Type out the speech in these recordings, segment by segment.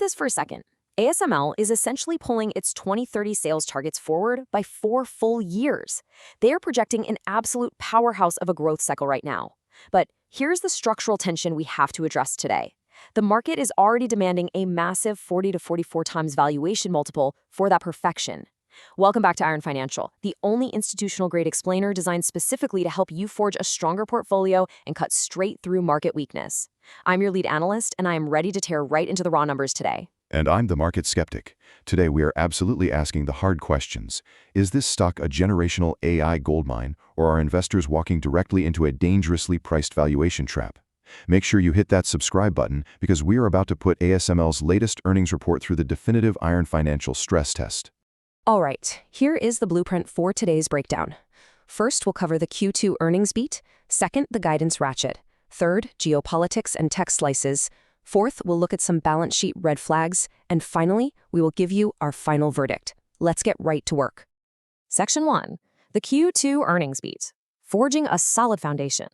this for a second. ASML is essentially pulling its 2030 sales targets forward by 4 full years. They are projecting an absolute powerhouse of a growth cycle right now. But here's the structural tension we have to address today. The market is already demanding a massive 40 to 44 times valuation multiple for that perfection. Welcome back to Iron Financial, the only institutional-grade explainer designed specifically to help you forge a stronger portfolio and cut straight through market weakness. I'm your lead analyst, and I am ready to tear right into the raw numbers today. And I'm the market skeptic. Today we are absolutely asking the hard questions. Is this stock a generational AI goldmine, or are investors walking directly into a dangerously priced valuation trap? Make sure you hit that subscribe button because we are about to put ASML's latest earnings report through the definitive Iron Financial stress test. All right, here is the blueprint for today's breakdown. First, we'll cover the Q2 earnings beat. Second, the guidance ratchet. Third, geopolitics and tech slices. Fourth, we'll look at some balance sheet red flags. And finally, we will give you our final verdict. Let's get right to work. Section 1. The Q2 earnings beat. Forging a solid foundation.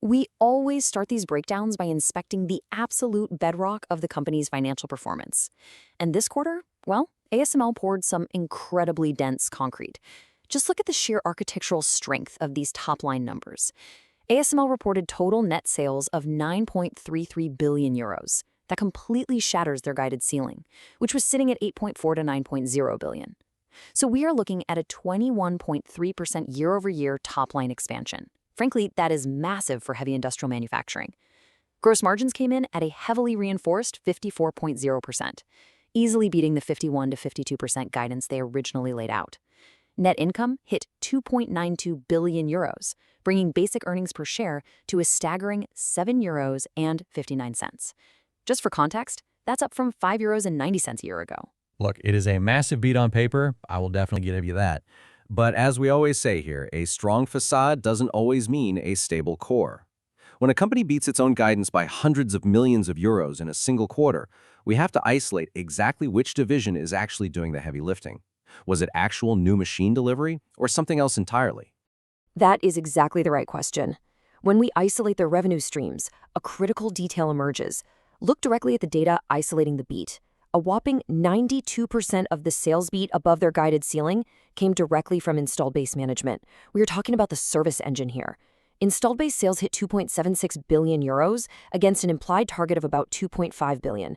We always start these breakdowns by inspecting the absolute bedrock of the company's financial performance. And this quarter, well, ASML poured some incredibly dense concrete. Just look at the sheer architectural strength of these top-line numbers. ASML reported total net sales of 9.33 billion euros. That completely shatters their guided ceiling, which was sitting at 8.4 to 9.0 billion. So we are looking at a 21.3% year-over-year top-line expansion. Frankly, that is massive for heavy industrial manufacturing. Gross margins came in at a heavily reinforced 54.0%, easily beating the 51 to 52% guidance they originally laid out. Net income hit 2.92 billion euros, bringing basic earnings per share to a staggering 7.59 euros. Just for context, that's up from 5.90 euros a year ago. Look, it is a massive beat on paper. I will definitely give you that. But as we always say here, a strong facade doesn't always mean a stable core. When a company beats its own guidance by hundreds of millions of euros in a single quarter, we have to isolate exactly which division is actually doing the heavy lifting. Was it actual new machine delivery or something else entirely? That is exactly the right question. When we isolate their revenue streams, a critical detail emerges. Look directly at the data isolating the beat. A whopping 92% of the sales beat above their guided ceiling came directly from installed base management. We are talking about the service engine here. Installed base sales hit 2.76 billion euros against an implied target of about 2.5 billion.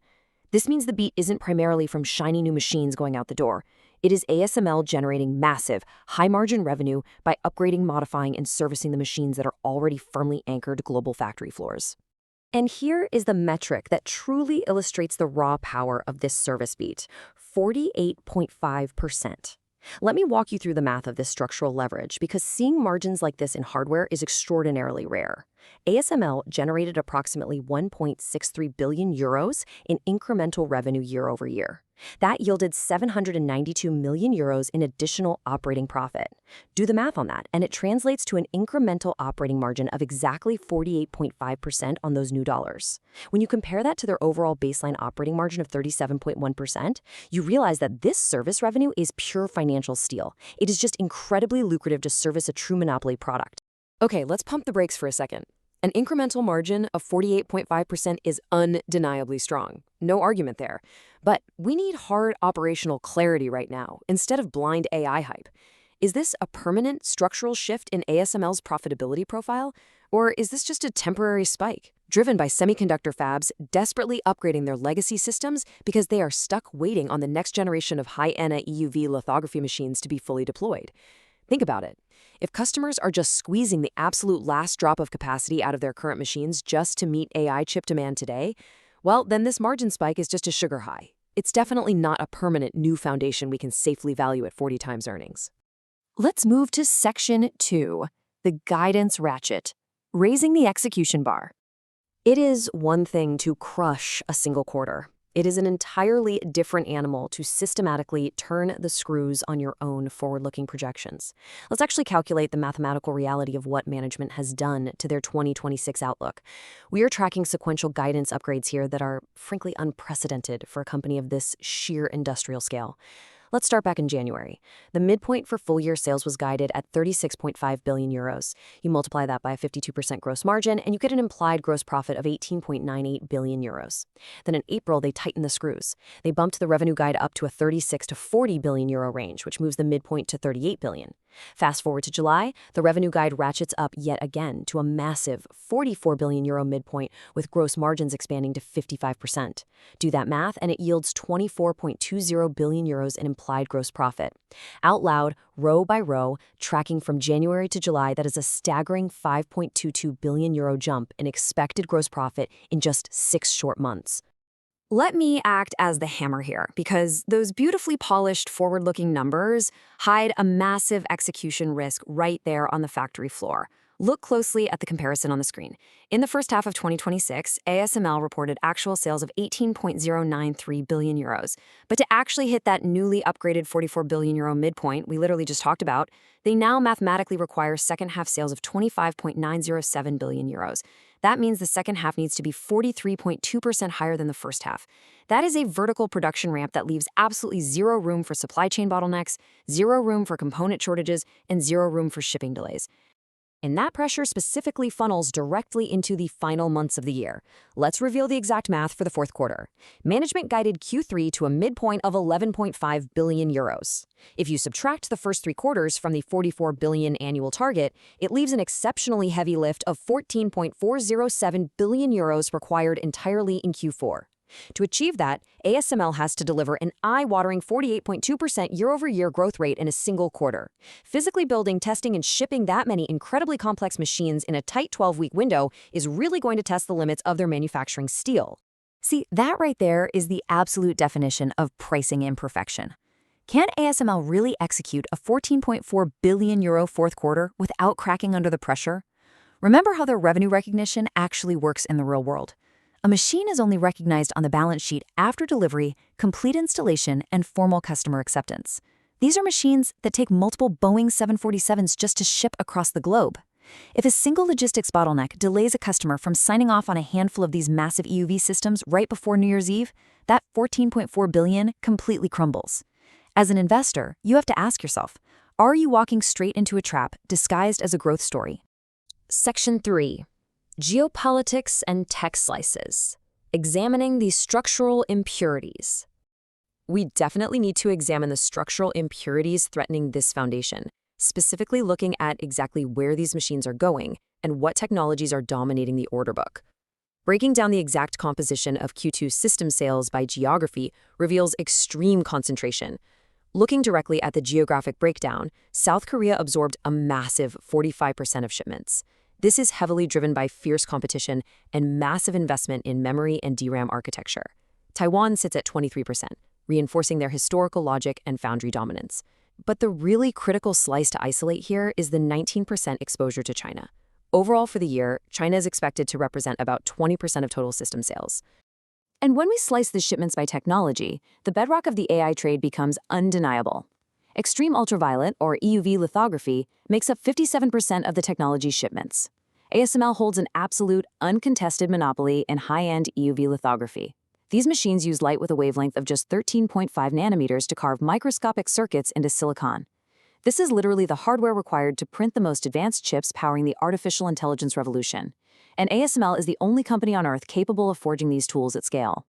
This means the beat isn't primarily from shiny new machines going out the door. It is ASML generating massive, high-margin revenue by upgrading, modifying, and servicing the machines that are already firmly anchored global factory floors. And here is the metric that truly illustrates the raw power of this service beat: 48.5%. Let me walk you through the math of this structural leverage, because seeing margins like this in hardware is extraordinarily rare. ASML generated approximately 1.63 billion euros in incremental revenue year over year. That yielded 792 million euros in additional operating profit. Do the math on that, and it translates to an incremental operating margin of exactly 48.5% on those new dollars. When you compare that to their overall baseline operating margin of 37.1%, you realize that this service revenue is pure financial steel. It is just incredibly lucrative to service a true monopoly product. Okay, let's pump the brakes for a second. An incremental margin of 48.5% is undeniably strong. No argument there. But we need hard operational clarity right now, instead of blind AI hype. Is this a permanent structural shift in ASML's profitability profile? Or is this just a temporary spike, driven by semiconductor fabs desperately upgrading their legacy systems because they are stuck waiting on the next generation of high-end EUV lithography machines to be fully deployed? Think about it. If customers are just squeezing the absolute last drop of capacity out of their current machines just to meet AI chip demand today, well, then this margin spike is just a sugar high. It's definitely not a permanent new foundation we can safely value at 40 times earnings. Let's move to Section 2, the guidance ratchet, raising the execution bar. It is one thing to crush a single quarter. It is an entirely different animal to systematically turn the screws on your own forward-looking projections. Let's actually calculate the mathematical reality of what management has done to their 2026 outlook. We are tracking sequential guidance upgrades here that are frankly unprecedented for a company of this sheer industrial scale. Let's start back in January. The midpoint for full-year sales was guided at 36.5 billion euros. You multiply that by a 52% gross margin, and you get an implied gross profit of 18.98 billion euros. Then in April, they tightened the screws. They bumped the revenue guide up to a 36 to 40 billion euro range, which moves the midpoint to 38 billion. Fast forward to July, the revenue guide ratchets up yet again to a massive 44 billion euro midpoint, with gross margins expanding to 55%. Do that math, and it yields 24.20 billion euros in implied gross profit. Out loud, row by row, tracking from January to July, that is a staggering 5.22 billion euro jump in expected gross profit in just 6 short months. Let me act as the hammer here, because those beautifully polished forward-looking numbers hide a massive execution risk right there on the factory floor. Look closely at the comparison on the screen. In the first half of 2026, ASML reported actual sales of 18.093 billion euros. But to actually hit that newly upgraded 44 billion euro midpoint we literally just talked about, they now mathematically require second half sales of 25.907 billion euros. That means the second half needs to be 43.2% higher than the first half. That is a vertical production ramp that leaves absolutely zero room for supply chain bottlenecks, zero room for component shortages, and zero room for shipping delays. And that pressure specifically funnels directly into the final months of the year. Let's reveal the exact math for the fourth quarter. Management guided Q3 to a midpoint of 11.5 billion euros. If you subtract the first 3 quarters from the 44 billion annual target, it leaves an exceptionally heavy lift of 14.407 billion euros required entirely in Q4. To achieve that, ASML has to deliver an eye-watering 48.2% year-over-year growth rate in a single quarter. Physically building, testing, and shipping that many incredibly complex machines in a tight 12-week window is really going to test the limits of their manufacturing steel. See, that right there is the absolute definition of pricing imperfection. Can ASML really execute a 14.4 billion euro fourth quarter without cracking under the pressure? Remember how their revenue recognition actually works in the real world. A machine is only recognized on the balance sheet after delivery, complete installation, and formal customer acceptance. These are machines that take multiple Boeing 747s just to ship across the globe. If a single logistics bottleneck delays a customer from signing off on a handful of these massive EUV systems right before New Year's Eve, that 14.4 billion completely crumbles. As an investor, you have to ask yourself, are you walking straight into a trap disguised as a growth story? Section 3. Geopolitics and tech slices. Examining the structural impurities. We definitely need to examine the structural impurities threatening this foundation, specifically looking at exactly where these machines are going and what technologies are dominating the order book. Breaking down the exact composition of Q2 system sales by geography reveals extreme concentration. Looking directly at the geographic breakdown, South Korea absorbed a massive 45% of shipments. This is heavily driven by fierce competition and massive investment in memory and DRAM architecture. Taiwan sits at 23%, reinforcing their historical logic and foundry dominance. But the really critical slice to isolate here is the 19% exposure to China. Overall for the year, China is expected to represent about 20% of total system sales. And when we slice the shipments by technology, the bedrock of the AI trade becomes undeniable. Extreme ultraviolet, or EUV lithography, makes up 57% of the technology shipments. ASML holds an absolute, uncontested monopoly in high-end EUV lithography. These machines use light with a wavelength of just 13.5 nanometers to carve microscopic circuits into silicon. This is literally the hardware required to print the most advanced chips powering the artificial intelligence revolution. And ASML is the only company on Earth capable of forging these tools at scale.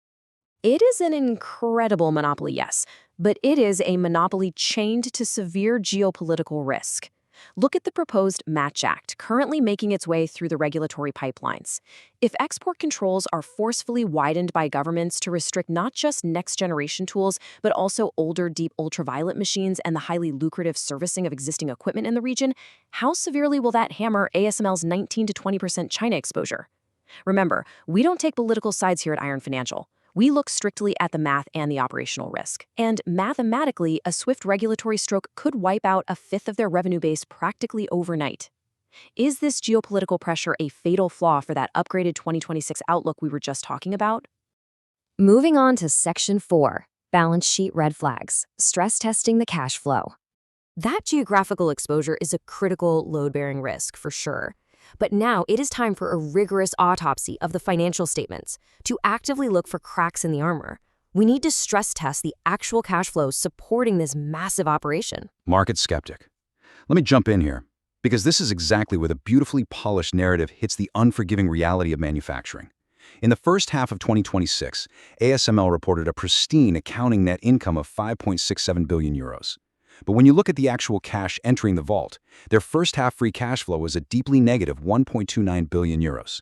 It is an incredible monopoly, yes, but it is a monopoly chained to severe geopolitical risk. Look at the proposed Match Act, currently making its way through the regulatory pipelines. If export controls are forcefully widened by governments to restrict not just next-generation tools, but also older deep ultraviolet machines and the highly lucrative servicing of existing equipment in the region, how severely will that hammer ASML's 19 to 20% China exposure? Remember, we don't take political sides here at Iron Financial. We look strictly at the math and the operational risk. And mathematically, a swift regulatory stroke could wipe out a fifth of their revenue base practically overnight. Is this geopolitical pressure a fatal flaw for that upgraded 2026 outlook we were just talking about? Moving on to Section 4, Balance Sheet Red Flags, Stress Testing the Cash Flow. That geographical exposure is a critical load-bearing risk, for sure. But now it is time for a rigorous autopsy of the financial statements to actively look for cracks in the armor. We need to stress test the actual cash flows supporting this massive operation. Market skeptic. Let me jump in here, because this is exactly where the beautifully polished narrative hits the unforgiving reality of manufacturing. In the first half of 2026, ASML reported a pristine accounting net income of 5.67 billion euros. But when you look at the actual cash entering the vault, their first half free cash flow was a deeply negative 1.29 billion euros.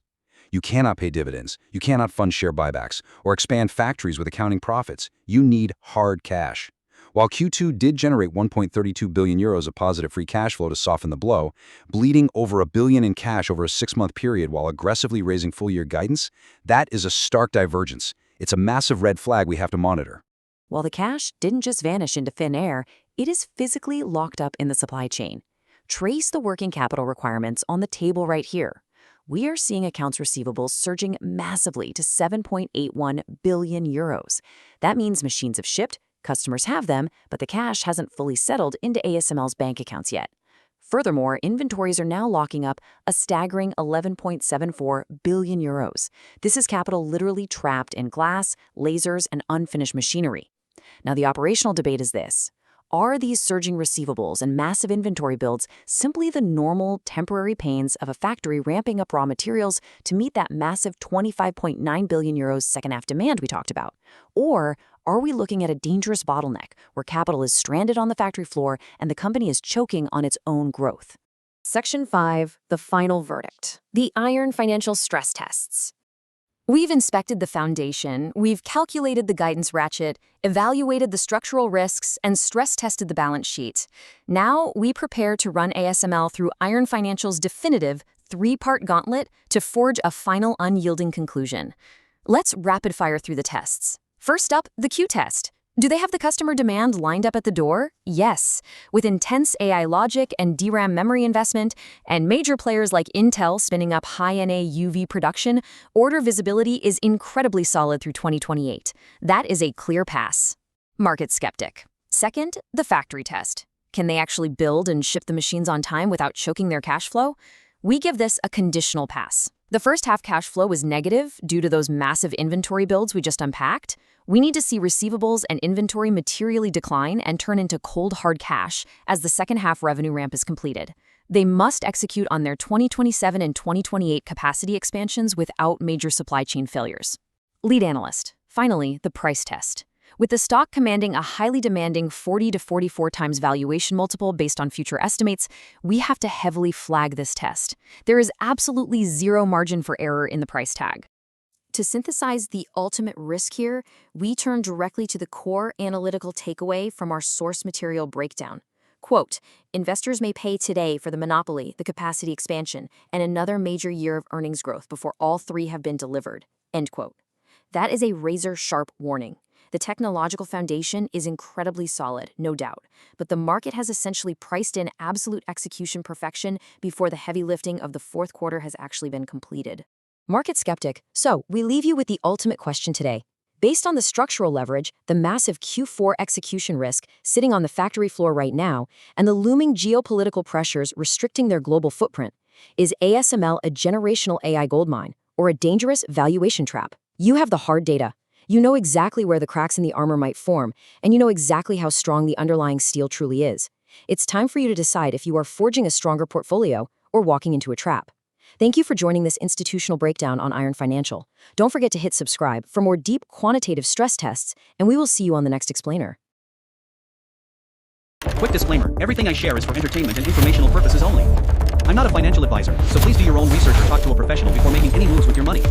You cannot pay dividends, you cannot fund share buybacks, or expand factories with accounting profits. You need hard cash. While Q2 did generate 1.32 billion euros of positive free cash flow to soften the blow, bleeding over $1 billion in cash over a 6-month period while aggressively raising full-year guidance, that is a stark divergence. It's a massive red flag we have to monitor. While the cash didn't just vanish into thin air, it is physically locked up in the supply chain. Trace the working capital requirements on the table right here. We are seeing accounts receivables surging massively to 7.81 billion euros. That means machines have shipped, customers have them, but the cash hasn't fully settled into ASML's bank accounts yet. Furthermore, inventories are now locking up a staggering 11.74 billion euros. This is capital literally trapped in glass, lasers, and unfinished machinery. Now, the operational debate is this. Are these surging receivables and massive inventory builds simply the normal, temporary pains of a factory ramping up raw materials to meet that massive 25.9 billion euros second-half demand we talked about? Or are we looking at a dangerous bottleneck where capital is stranded on the factory floor and the company is choking on its own growth? Section 5, the final verdict. The iron financial stress tests. We've inspected the foundation, we've calculated the guidance ratchet, evaluated the structural risks, and stress-tested the balance sheet. Now, we prepare to run ASML through Iron Financial's definitive 3-part gauntlet to forge a final unyielding conclusion. Let's rapid-fire through the tests. First up, the Q test. Do they have the customer demand lined up at the door? Yes. With intense AI logic and DRAM memory investment, and major players like Intel spinning up high-NA UV production, order visibility is incredibly solid through 2028. That is a clear pass. Market skeptic. Second, the factory test. Can they actually build and ship the machines on time without choking their cash flow? We give this a conditional pass. The first half cash flow was negative due to those massive inventory builds we just unpacked. We need to see receivables and inventory materially decline and turn into cold hard cash as the second half revenue ramp is completed. They must execute on their 2027 and 2028 capacity expansions without major supply chain failures. Lead analyst. Finally, the price test. With the stock commanding a highly demanding 40 to 44 times valuation multiple based on future estimates, we have to heavily flag this test. There is absolutely zero margin for error in the price tag. To synthesize the ultimate risk here, we turn directly to the core analytical takeaway from our source material breakdown. Quote, investors may pay today for the monopoly, the capacity expansion, and another major year of earnings growth before all three have been delivered. End quote. That is a razor-sharp warning. The technological foundation is incredibly solid, no doubt, but the market has essentially priced in absolute execution perfection before the heavy lifting of the fourth quarter has actually been completed. Market skeptic, so we leave you with the ultimate question today. Based on the structural leverage, the massive Q4 execution risk sitting on the factory floor right now, and the looming geopolitical pressures restricting their global footprint, is ASML a generational AI goldmine or a dangerous valuation trap? You have the hard data. You know exactly where the cracks in the armor might form, and you know exactly how strong the underlying steel truly is. It's time for you to decide if you are forging a stronger portfolio or walking into a trap. Thank you for joining this institutional breakdown on Iron Financial. Don't forget to hit subscribe for more deep quantitative stress tests, and we will see you on the next explainer. Quick disclaimer, everything I share is for entertainment and informational purposes only. I'm not a financial advisor, so please do your own research or talk to a professional before making any moves with your money.